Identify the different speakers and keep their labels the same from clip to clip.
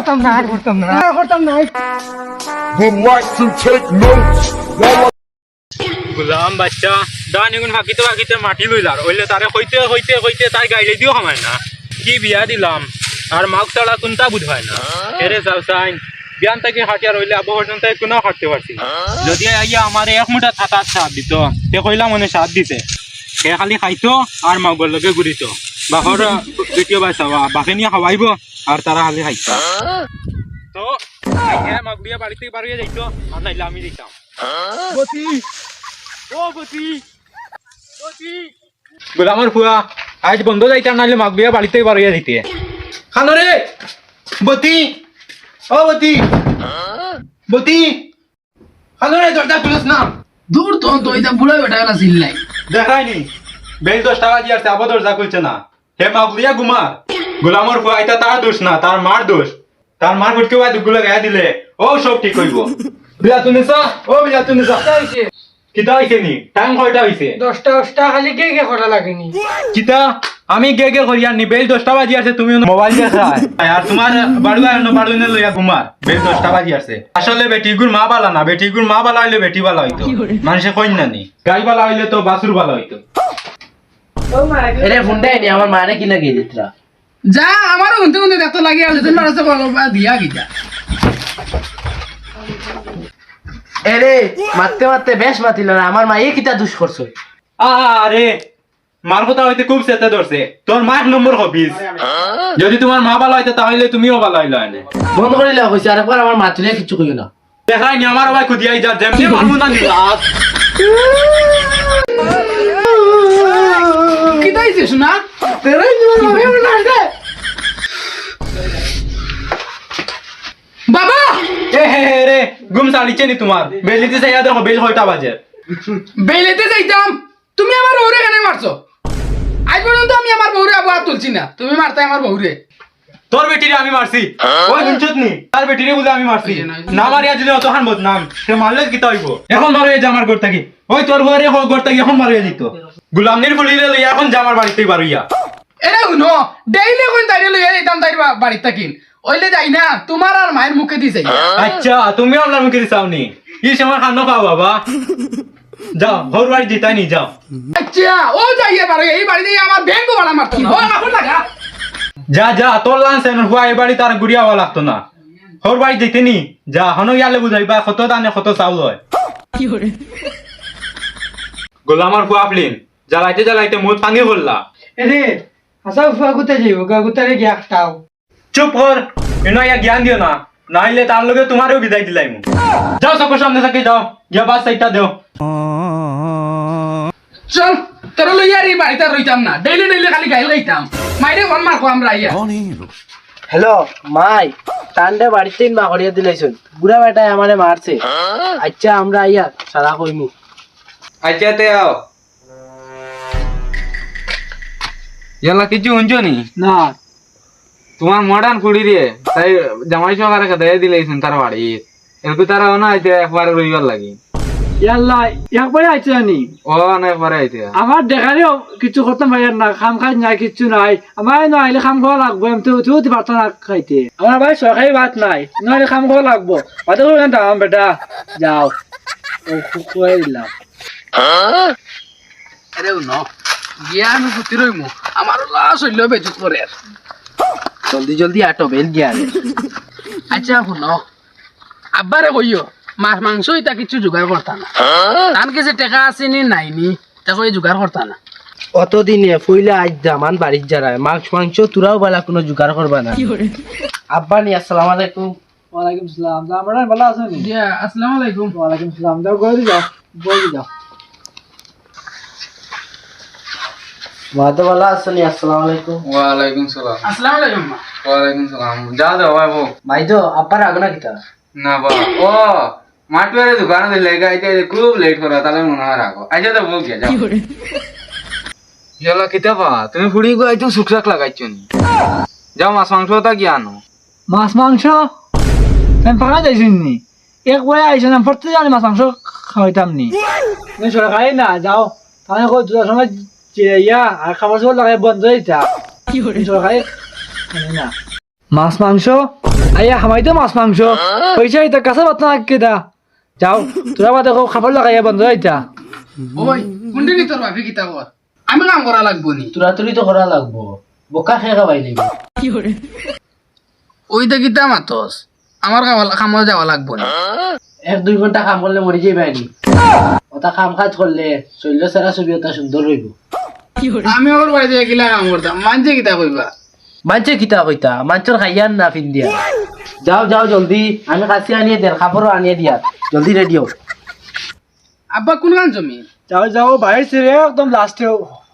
Speaker 1: করতাম না আর করতাম না
Speaker 2: would like to take notes while
Speaker 3: গুলাম বাচ্চা দান এগুন ফাঁকিতে মাটি লইলার ওইলে তারে হইতে তার গাইলে দিও হামায় না কি বিয়া দিলাম আর মাক তাড়া কোনটা বুঝায় না এরে যাও সাইন বিয়ান থেকে হাটিয়া রইলে আবু পর্যন্ত কোনো হাঁটতে পারছি না যদি আইয়া আমার এক মুঠা থাকার সাথ দিত তে কইলাম মনে সাথ দিতে সে খালি খাইতো আর মাগর লগে ঘুরিত বাহর দ্বিতীয় বাচ্চা বাপে নিয়ে খাওয়াইব আর তারা খালি খাইতো তো মাগ বিয়া বাড়িতে বাড়িয়ে যাইতো আর নাইলে আমি দিতাম গতি গোলামের ফুয়া আজ বন্ধ যাইতাম নাহলে মাঘ বিয়া বাড়িতে বাড়িয়ে দিতে খানো রে বতি ও বতি খানো রে দরজা খুলস না
Speaker 1: দূর তো এটা বুড়া বেটা গেলা চিল্লাই
Speaker 3: দেখায়নি বেল 10টা বাজি আসছে আবার দরজা খুলছে না হে মাঘ বিয়া গুমার গোলামের ফুয়া এটা তার দোষ না তার মার দোষ তার মার ফুটকে দুগুলো গায়ে দিলে ও সব ঠিক হইব বিয়া তুনিস কিতা হইছে নি টাইম কয়টা হইছে
Speaker 1: 10টা খালি কে করা লাগেনি
Speaker 3: কিতা আমি গে করি আর নি বেল 10টা বাজি আছে তুমি মোবাইল দেখা আর তোমার বাড়ু না লইয়া ঘুমার বেল 10টা বাজি আছে আসলে বেটিগুর মা বালা না বেটিগুর মা বালা হইলে বেটি বালা হইতো মানুষে কইন না নি গাই বালা হইলে তো বাসুর বালা হইতো
Speaker 4: এরে ফোনটাই নি আমার মারে কি লাগিয়ে দিতরা
Speaker 1: যা আমারও শুনতে দেখতে লাগে আর তুমি মারছে বলো দিয়া গিয়া
Speaker 4: এরে মারতে বেশ মাতিল না আমার মা এই কিটা দুষ করছে
Speaker 3: আরে মার কথা হইতে খুব সেতে ধরছে তোর মার নম্বর হবিস যদি তোমার মা বালা হইতো তাহলে তুমিও বালা হইলা এনে
Speaker 4: বন্ধ করে লাও কইছে আরেকবার আমার মা তুলে কিছু কইও না
Speaker 3: দেখাই নি আমার ভাই খুদিয়াই যা যেমনি মারমু না নিলাস
Speaker 1: কি দাইছিস না তেরাই জীবন না বাবা
Speaker 3: রে ঘুম চালিছে নি তোমার বেলিতে যাইয়া দেখো বেল কয়টা বাজে
Speaker 1: বেলেতে যাইতাম তুমি আমার বউরে কেন মারছো আজ পর্যন্ত আমি আমার বউরে আবার তুলছি না তুমি মারতে আমার বউরে
Speaker 3: তোর বেটিরে আমি মারছি ওই শুনছত নি তার বেটিরে বলে আমি মারছি না মারিয়া দিলে অত হান বদনাম সে মারলে কি হইব এখন মারিয়ে যা আমার ঘর থাকি ওই তোর ঘরে ঘর থাকি এখন মারিয়ে দিত গুলামনির ফুলিরে লইয়া এখন যা আমার বাড়িতেই বারুইয়া
Speaker 1: এরে শুনো ডেইলি কোন তাইরে লইয়া যাইতাম তাইর বাড়িতে থাকিন ওইলে যাই না তোমার আর মায়ের মুখে দি যাই
Speaker 3: আচ্ছা তুমি আপনার মুখে দিছাওনি এই সময় খানো খাও বাবা যাও ঘর বাড়ি দিতাই নি যাও
Speaker 1: আচ্ছা ও যাইয়া পারে এই বাড়িতে আমার ব্যাংক বাড়া মারতো না ও এখন লাগা
Speaker 3: যা তোর লাঞ্চ এন হুয়া এই বাড়ি তার গুড়িয়া হওয়া লাগতো না ঘর বাড়ি দিতে নি যা হনো ইয়ালে বুঝাইবা কত দানে কত চাউল হয় গোলামার ফুয়া ফিলিম জ্বালাইতে মুখ পানি করলা
Speaker 1: এরে হাসা ফুয়া গুতে যাইব গুতারে গিয়া খাও
Speaker 3: চুপ কর ইয়া জ্ঞান দিও না নাইলে তার লগে তোমারও বিদায় দিলাই মু যাও সকল সামনে থেকে যাও গিয়া বাস সাইডটা দেও
Speaker 1: চল তোর লইয়া এই বাড়িতে রইতাম না ডেইলি খালি গাইল গাইতাম মাইরে ফোন মারকো আমরা আইয়া
Speaker 4: হ্যালো মাই টান্ডে বাড়িতে মা করিয়া দিলাইছুন বুড়া বেটায় আমারে মারছে আচ্ছা আমরা আইয়া সারা কইমু
Speaker 3: আচ্ছা তে আও ইয়ালা কিছু উঞ্জো নি
Speaker 1: না
Speaker 3: তোমার মডার্ন কুড়ি রে তাই জামাই সহকারে দেয় দিলাইছেন তার বাড়ি এরকম তারা না আইতে একবার রইবার লাগি
Speaker 1: ইয়াল্লা একবারে আইছে নি
Speaker 3: ও না একবার আইতে
Speaker 1: আমার দেখালেও কিছু করতে পারি না খাম খাই নাই কিছু নাই আমার না আইলে খাম খাওয়া লাগবো আমি তো তুই পারতো না খাইতে আমার ভাই সরকারি ভাত নাই নাহলে খাম খাওয়া লাগবো ভাত করে দাম বেটা যাও ও খুকুয়াই দিলাম আরে ন গিয়া আমি ফুটি রইমু আমার লাশ হইল বেজুত করে
Speaker 4: জলদি আটো বেল গিয়া রে
Speaker 1: আচ্ছা শুনো আব্বারে কইও মাছ মাংস এটা কিছু জোগাড় করতা না তান কাছে টাকা আছে নি নাই নি তা কই জোগাড় করতা না
Speaker 4: অতদিনে ফইলা আজ জামান বাড়ির যারায় মাংস তুরাও বালা কোনো জোগাড় করবা না আব্বা নি আসসালামু আলাইকুম
Speaker 1: ওয়ালাইকুম সালাম আমরা ভালো আছেন জি আসসালামু আলাইকুম ওয়ালাইকুম সালাম যাও গরি যাও বলি যাও
Speaker 4: মা তো ভালো আছেন আসসালামু আলাইকুম
Speaker 3: ওয়ালাইকুম সালাম
Speaker 1: আসসালামু আলাইকুম
Speaker 3: ওয়ালাইকুম সালাম যা দাও বাবু
Speaker 4: ভাই তো আব্বার আগনা কিতা
Speaker 3: না বা ও মাটুয়ারে দোকানে দিলে গাইতে খুব লেট করা তাহলে মনে হয় রাখো আচ্ছা তো বউ কে যাও ইয়ালা কিতাবা তুমি ফুড়ি গো আইতো সুকসাক লাগাইছো নি যাও মাছ মাংসটা কি আনো
Speaker 1: মাছ মাংস আমি পাকা যাইছিস নি একবারে আইসো না পড়তে জানি মাছ মাংস খাওয়াইতাম নি তুমি সরকারি না যাও তাহলে কই দুটার সময় ইয়া আর খাবার সব লাগাই বন্ধ হয়ে যা সরকারি না মাছ মাংস আইয়া হামাইতো মাছ মাংস পয়সা এটা কাছে বাত না কেদা যাও তোরা বা দেখো খাবার লাগাইয়া বন্ধ হইতা
Speaker 5: ওই কোনটা কি তোর ভাবি কিতা কর আমি কাম করা লাগবো নি
Speaker 4: তুরাতুরি তো করা লাগবো বোকা খেয়ে খাবাই লাগবে
Speaker 5: ওইটা কিতা মাতস আমার কামে যাওয়া লাগবো না
Speaker 4: 1-2 ঘন্টা কাম করলে মরি যাইবানি ওটা কাম কাজ করলে শরীর সারা ছবি ওটা সুন্দর হইব
Speaker 5: আমি ওর বাড়িতে গেলে কাম করতাম মানছে কিতা কইবা
Speaker 4: মানছে কিতা কইতা মানছর খাইয়ান না ফিন দিয়া যাও যাও জলদি আমি কাছে আনিয়ে দেন খাবারও আনিয়ে দিয়া জলদি রেডি হও
Speaker 5: আব্বা কোন গান জমি
Speaker 1: যাও যাও বাইরে ছেড়ে একদম লাস্টে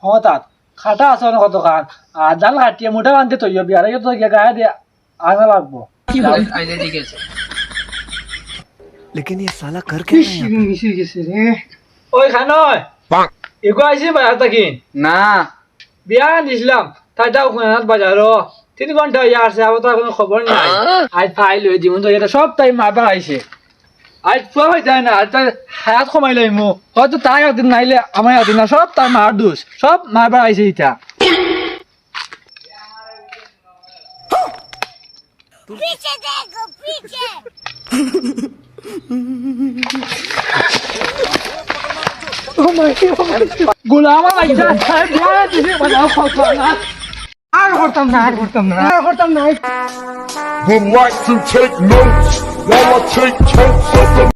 Speaker 1: হঠাৎ খাটা আছে অনেক কত খান আর জাল কাটিয়ে মোটা বানতে তৈরি বিয়ার আগে তো গায়ে দিয়ে আনা লাগবো
Speaker 5: আইলে ঠিক আছে
Speaker 6: लेकिन ये साला कर क्या रहा है?
Speaker 5: মিশে গেছে রে
Speaker 1: ওই খান এগো আইসি বাজার থাকি
Speaker 5: না
Speaker 1: বিয়া দিছিলাম তাই যাও কোনাত বাজারও 3 ঘন্টা ইয়া আসছে আবার তার কোনো খবর নাই আজ ফাইল হয়ে জীবন তো এটা সব টাইম মারবার আইছে আজ ফুয়া হয়ে যায় না আজ তার হায়াত কমাই লাইমু হয়তো তাই একদিন নাইলে আমার একদিন না সব তার মার দোষ সব মারবার আইছে এটা
Speaker 7: पीछे देखो पीछे
Speaker 1: গোলাম আইছে বিয়া দিছে বাজার খরচ না আর করতাম না আর করতাম না আর করতাম না
Speaker 2: Would like to take notes while I take totes of the